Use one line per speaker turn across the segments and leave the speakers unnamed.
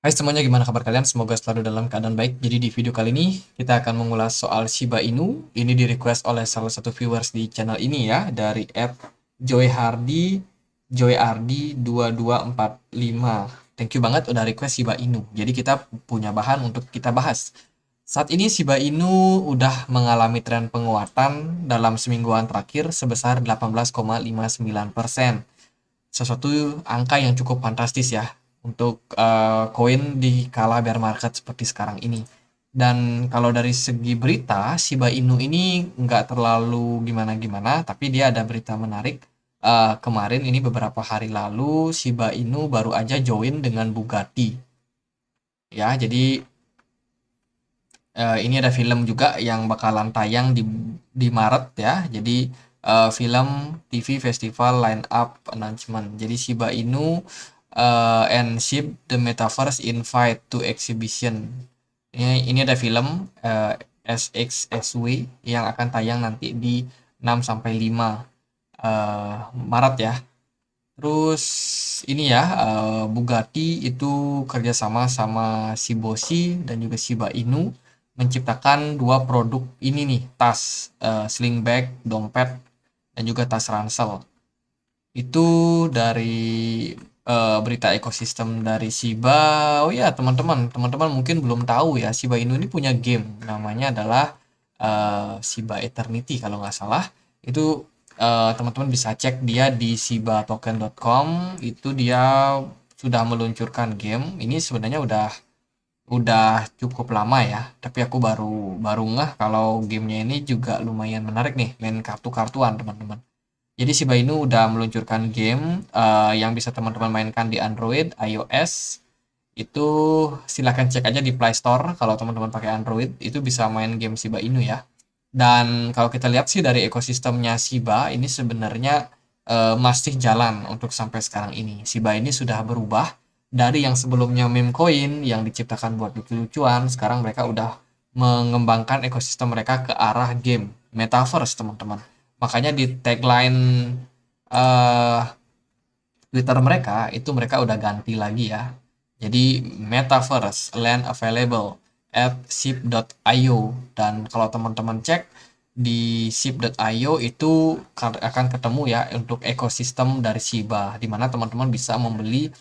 Hai semuanya, gimana kabar kalian? Semoga selalu dalam keadaan baik. Jadi di video kali ini kita akan mengulas soal Shiba Inu. Ini di request oleh salah satu viewers di channel ini ya, dari @joyhardi joyardi 2245. Thank you banget udah request Shiba Inu. Jadi kita punya bahan untuk kita bahas. Saat ini Shiba Inu udah mengalami tren penguatan dalam semingguan terakhir sebesar 18,59%. Sesuatu angka yang cukup fantastis ya untuk koin di kala bear market seperti sekarang ini. Dan kalau dari segi berita, Shiba Inu ini nggak terlalu gimana-gimana, tapi dia ada berita menarik. Kemarin ini beberapa hari lalu, Shiba Inu baru aja join dengan Bugatti. Ya, jadi ini ada film juga yang bakalan tayang di Maret ya. Jadi film TV Festival Line Up Announcement. Jadi Shiba Inu and Ship the Metaverse Invite to Exhibition. Ini ada film SXSW yang akan tayang nanti di 6 sampai 5 Maret ya. Terus ini ya, Bugatti itu kerjasama sama Shiboshi dan juga Shiba Inu menciptakan dua produk ini nih, tas sling bag, dompet, dan juga tas ransel. Itu dari berita ekosistem dari Shiba. Oh ya, teman-teman mungkin belum tahu ya, Shiba Inu ini punya game, namanya adalah Shiba Eternity kalau nggak salah. Itu teman-teman bisa cek dia di shibatoken.com. Itu dia sudah meluncurkan game. Ini sebenarnya udah cukup lama ya, tapi aku baru baru ngeh kalau gamenya ini juga lumayan menarik nih, main kartu-kartuan teman-teman. Jadi Shiba Inu udah meluncurkan game yang bisa teman-teman mainkan di Android, iOS. Itu silahkan cek aja di Play Store kalau teman-teman pakai Android, itu bisa main game Shiba Inu ya. Dan kalau kita lihat sih dari ekosistemnya Shiba ini sebenarnya masih jalan untuk sampai sekarang ini. Shiba ini sudah berubah dari yang sebelumnya meme coin yang diciptakan buat lucu-lucuan, sekarang mereka udah mengembangkan ekosistem mereka ke arah game, metaverse teman-teman. Makanya di tagline eh, Twitter mereka itu mereka udah ganti lagi ya. Jadi metaverse land available at ship.io, dan kalau teman-teman cek di ship.io itu akan ketemu ya untuk ekosistem dari Shiba, di mana teman-teman bisa membeli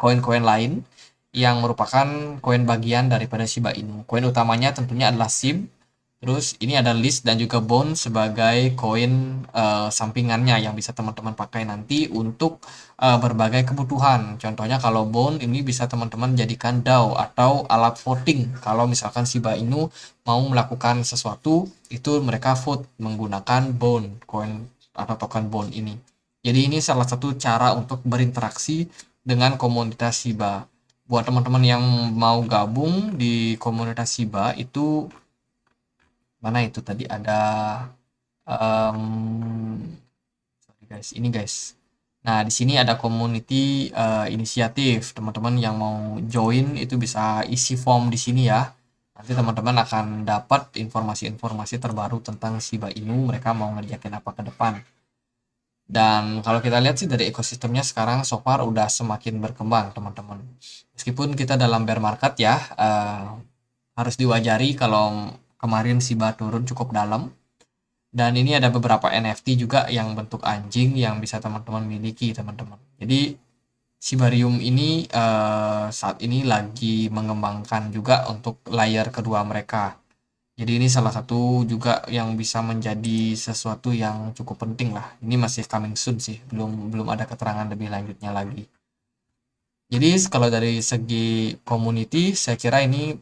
koin-koin lain yang merupakan koin bagian daripada Shiba Inu. Koin utamanya tentunya adalah SHIB. Terus ini ada list dan juga bond sebagai koin sampingannya yang bisa teman-teman pakai nanti untuk berbagai kebutuhan. Contohnya kalau bond ini bisa teman-teman jadikan DAO atau alat voting. Kalau misalkan Shiba Inu mau melakukan sesuatu, itu mereka vote menggunakan bond, koin atau token bond ini. Jadi ini salah satu cara untuk berinteraksi dengan komunitas Shiba. Buat teman-teman yang mau gabung di komunitas Shiba itu, mana itu tadi ada sorry guys, ini guys. Nah, di sini ada community inisiatif. Teman-teman yang mau join itu bisa isi form di sini ya. Nanti teman-teman akan dapat informasi-informasi terbaru tentang Shiba Inu, mereka mau ngerjakin apa ke depan. Dan kalau kita lihat sih dari ekosistemnya sekarang so far udah semakin berkembang, teman-teman. Meskipun kita dalam bear market ya, harus diwajari kalau kemarin Shiba turun cukup dalam. Dan ini ada beberapa NFT juga yang bentuk anjing yang bisa teman-teman miliki, teman-teman. Jadi Shibarium ini saat ini lagi mengembangkan juga untuk layer kedua mereka. Jadi ini salah satu juga yang bisa menjadi sesuatu yang cukup penting lah. Ini masih coming soon sih, belum belum ada keterangan lebih lanjutnya lagi. Jadi kalau dari segi community, saya kira ini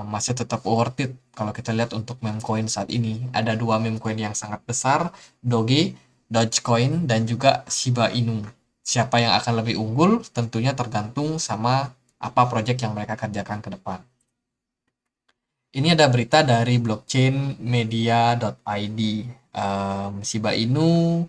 masih tetap worth it kalau kita lihat untuk meme coin saat ini. Ada dua meme coin yang sangat besar, Doge, Dogecoin, dan juga Shiba Inu. Siapa yang akan lebih unggul tentunya tergantung sama apa project yang mereka kerjakan ke depan. Ini ada berita dari blockchainmedia.id. Shiba Inu,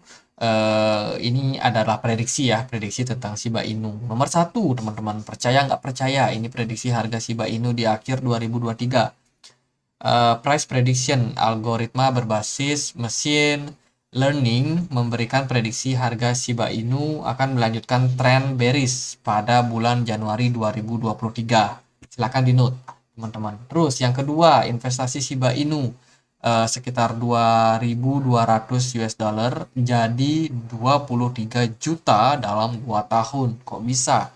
ini adalah prediksi ya, prediksi tentang Shiba Inu. Nomor satu, teman-teman, percaya nggak percaya, ini prediksi harga Shiba Inu di akhir 2023. Price prediction, algoritma berbasis mesin Learning memberikan prediksi harga Shiba Inu akan melanjutkan tren bearish pada bulan Januari 2023. Silakan di note, teman-teman. Terus yang kedua, investasi Shiba Inu sekitar 2.200 US dollar jadi 23 juta dalam 2 tahun. Kok bisa?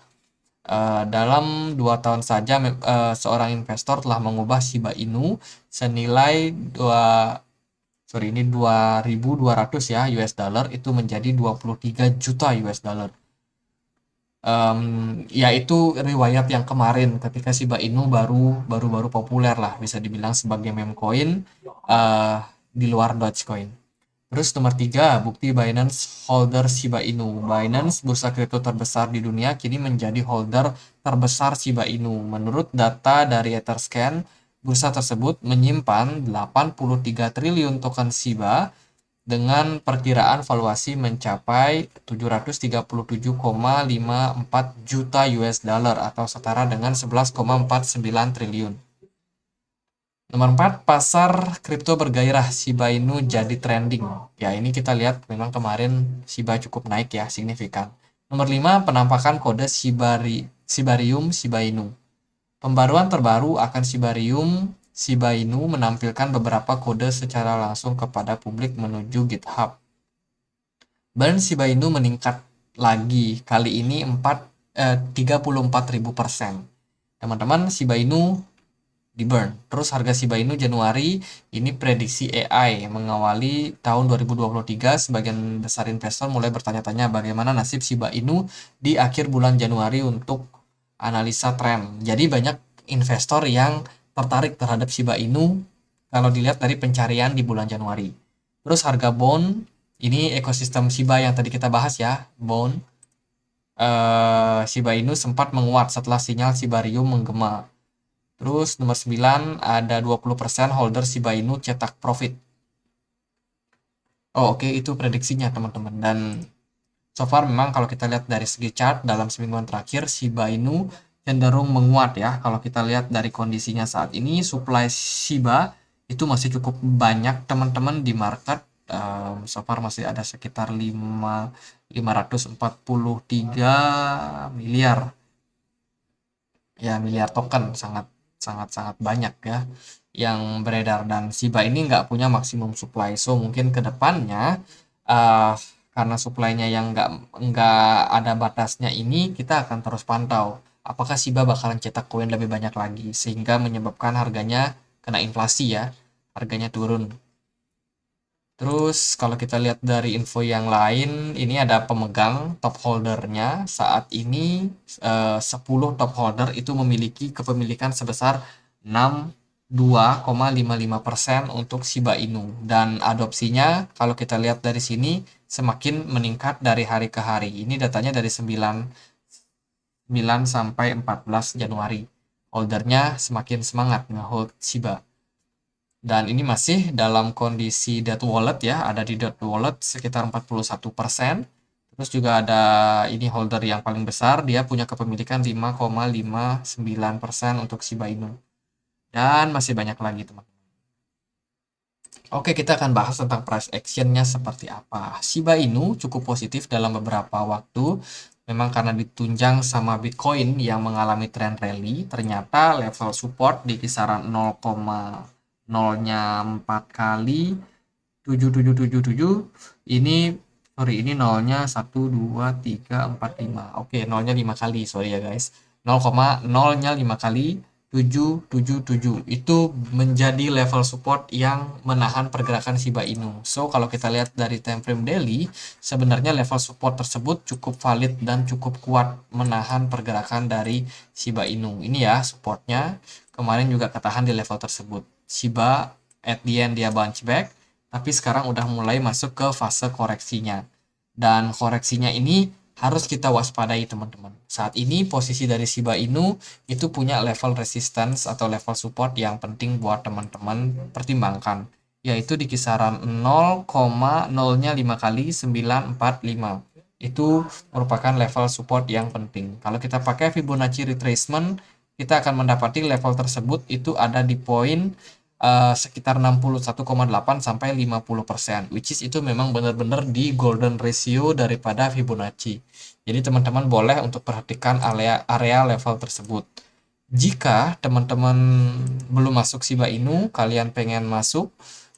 Dalam 2 tahun saja seorang investor telah mengubah Shiba Inu senilai 2.200 ya US dollar itu menjadi 23 juta US dollar. Yaitu riwayat yang kemarin ketika Shiba Inu baru populer lah, bisa dibilang sebagai meme coin di luar Dogecoin. Terus nomor 3, bukti Binance holder Shiba Inu. Binance, bursa kripto terbesar di dunia, kini menjadi holder terbesar Shiba Inu. Menurut data dari Etherscan, bursa tersebut menyimpan 83 triliun token Shiba dengan perkiraan valuasi mencapai 737,54 juta US dollar atau setara dengan 11,49 triliun. Nomor 4, pasar kripto bergairah, Shiba Inu jadi trending. Ya, ini kita lihat memang kemarin Shiba cukup naik ya, signifikan. Nomor 5, penampakan kode Shibarium Shiba Inu. Pembaruan terbaru akan Shiba Inu menampilkan beberapa kode secara langsung kepada publik menuju GitHub. Burn Shiba Inu meningkat lagi, kali ini 34.000%. Teman-teman, Shiba Inu di burn. Terus harga Shiba Inu Januari, ini prediksi AI mengawali tahun 2023. Sebagian besar investor mulai bertanya-tanya bagaimana nasib Shiba Inu di akhir bulan Januari untuk analisa tren. Jadi banyak investor yang tertarik terhadap Shiba Inu kalau dilihat dari pencarian di bulan Januari. Terus harga bond, ini ekosistem Shiba yang tadi kita bahas ya, bond. Shiba Inu sempat menguat setelah sinyal Shibarium menggema. Terus nomor 9, ada 20% holder Shiba Inu cetak profit. Oh, oke, itu prediksinya teman-teman. Dan so far memang kalau kita lihat dari segi chart dalam semingguan terakhir Shiba Inu cenderung menguat ya. Kalau kita lihat dari kondisinya saat ini, supply Shiba itu masih cukup banyak teman-teman di market. So far masih ada sekitar 543 miliar ya, miliar token, sangat banyak ya yang beredar, dan Shiba ini nggak punya maksimum supply. So mungkin kedepannya karena supply-nya yang nggak ada batasnya ini, kita akan terus pantau apakah Shiba bakalan cetak koin lebih banyak lagi sehingga menyebabkan harganya kena inflasi ya, harganya turun. Terus kalau kita lihat dari info yang lain, ini ada pemegang top holdernya. Saat ini 10 top holder itu memiliki kepemilikan sebesar 62,55% untuk Shiba Inu. Dan adopsinya kalau kita lihat dari sini semakin meningkat dari hari ke hari. Ini datanya dari 9 sampai 14 Januari. Holdernya semakin semangat nge-hold Shiba. Dan ini masih dalam kondisi dead wallet ya, ada di dead wallet sekitar 41%. Terus juga ada ini holder yang paling besar, dia punya kepemilikan 5,59% untuk Shiba Inu. Dan masih banyak lagi teman-teman. Oke, kita akan bahas tentang price actionnya seperti apa. Shiba Inu cukup positif dalam beberapa waktu. Memang karena ditunjang sama Bitcoin yang mengalami tren rally, ternyata level support di kisaran 0,0-nya 4 kali 7777, ini nolnya 1 2 3 4 5. Oke, nolnya 5 kali, sorry ya guys. 0,0-nya 5 kali 777 itu menjadi level support yang menahan pergerakan Shiba Inu. So kalau kita lihat dari time frame daily, sebenarnya level support tersebut cukup valid dan cukup kuat menahan pergerakan dari Shiba Inu. Ini ya supportnya, kemarin juga ketahan di level tersebut. Shiba at the end dia bounce back, tapi sekarang udah mulai masuk ke fase koreksinya. Dan koreksinya ini harus kita waspadai teman-teman. Saat ini posisi dari Shiba Inu itu punya level resistance atau level support yang penting buat teman-teman pertimbangkan, yaitu di kisaran 0,0-nya 5 kali 945. Itu merupakan level support yang penting. Kalau kita pakai Fibonacci retracement, kita akan mendapati level tersebut itu ada di poin sekitar 61,8 sampai 50%, which is itu memang benar-benar di golden ratio daripada Fibonacci. Jadi teman-teman boleh untuk perhatikan area level tersebut. Jika teman-teman belum masuk Shiba Inu, kalian pengen masuk,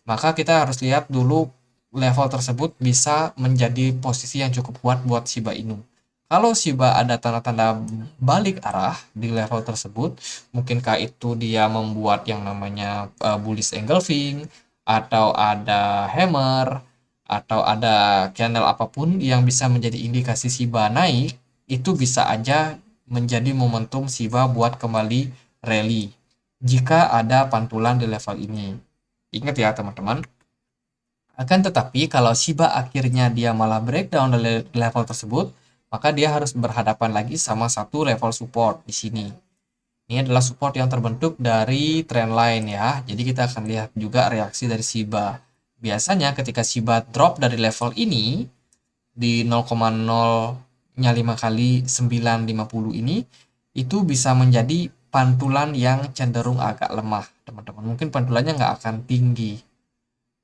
maka kita harus lihat dulu level tersebut bisa menjadi posisi yang cukup kuat buat Shiba Inu. Kalau Shiba ada tanda-tanda balik arah di level tersebut, mungkinkah itu dia membuat yang namanya bullish engulfing, atau ada hammer, atau ada candle apapun yang bisa menjadi indikasi Shiba naik, itu bisa aja menjadi momentum Shiba buat kembali rally jika ada pantulan di level ini. Ingat ya teman-teman. Akan tetapi kalau Shiba akhirnya dia malah breakdown dari level tersebut, maka dia harus berhadapan lagi sama satu level support di sini. Ini adalah support yang terbentuk dari trendline ya. Jadi kita akan lihat juga reaksi dari Shiba. Biasanya ketika Shiba drop dari level ini di 0,0-nya 5 kali 950 ini, itu bisa menjadi pantulan yang cenderung agak lemah teman-teman. Mungkin pantulannya nggak akan tinggi.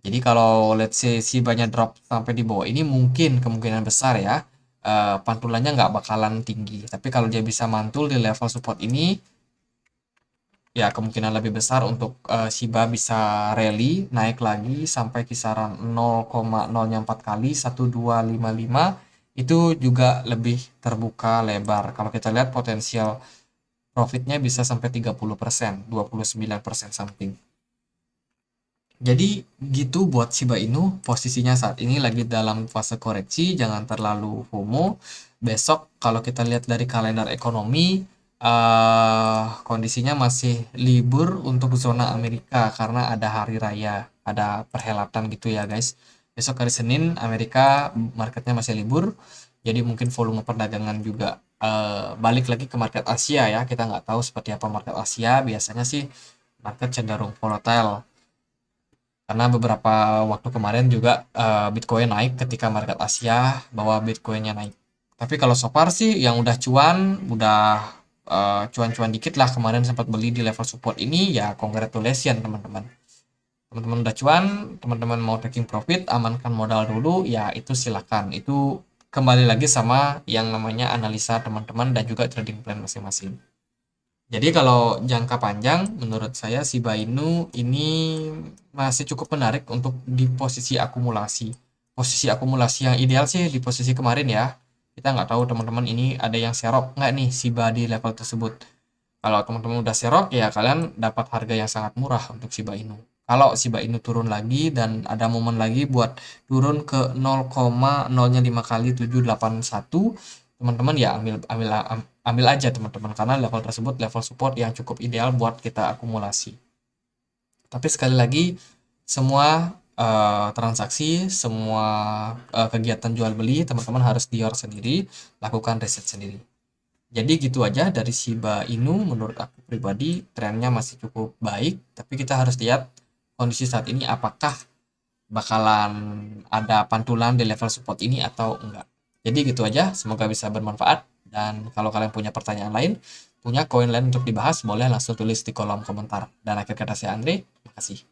Jadi kalau let's say Shiba-nya drop sampai di bawah ini, mungkin kemungkinan besar ya pantulannya nggak bakalan tinggi. Tapi kalau dia bisa mantul di level support ini, ya kemungkinan lebih besar untuk Shiba bisa rally naik lagi sampai kisaran 0,04 kali 1255, itu juga lebih terbuka lebar. Kalau kita lihat potensial profitnya bisa sampai 30%, 29% something. Jadi gitu buat Shiba Inu, posisinya saat ini lagi dalam fase koreksi, jangan terlalu FOMO. Besok kalau kita lihat dari kalender ekonomi, kondisinya masih libur untuk zona Amerika karena ada hari raya, ada perhelatan gitu ya guys. Besok hari Senin Amerika marketnya masih libur, jadi mungkin volume perdagangan juga balik lagi ke market Asia ya. Kita nggak tahu seperti apa market Asia, biasanya sih market cenderung volatile. Karena beberapa waktu kemarin juga Bitcoin naik ketika market Asia bahwa Bitcoinnya naik. Tapi kalau so far sih yang udah cuan, udah cuan-cuan dikit lah kemarin sempat beli di level support ini, ya congratulations teman-teman. Teman-teman udah cuan, teman-teman mau taking profit, amankan modal dulu, ya itu silakan. Itu kembali lagi sama yang namanya analisa teman-teman dan juga trading plan masing-masing. Jadi kalau jangka panjang, menurut saya Shiba Inu ini masih cukup menarik untuk di posisi akumulasi. Posisi akumulasi yang ideal sih di posisi kemarin ya. Kita nggak tahu teman-teman ini ada yang serok nggak nih Shiba di level tersebut. Kalau teman-teman udah serok ya kalian dapat harga yang sangat murah untuk Shiba Inu. Kalau Shiba Inu turun lagi dan ada momen lagi buat turun ke 0,0-nya 5 kali 781, teman-teman ya ambil aja teman-teman, karena level tersebut level support yang cukup ideal buat kita akumulasi. Tapi sekali lagi, semua transaksi, semua kegiatan jual beli teman-teman harus dior sendiri, lakukan riset sendiri. Jadi gitu aja dari Shiba Inu. Menurut aku pribadi trennya masih cukup baik, tapi kita harus lihat kondisi saat ini apakah bakalan ada pantulan di level support ini atau enggak. Jadi gitu aja, semoga bisa bermanfaat. Dan kalau kalian punya pertanyaan lain, punya koin lain untuk dibahas, boleh langsung tulis di kolom komentar. Dan akhir kata saya Andre, makasih.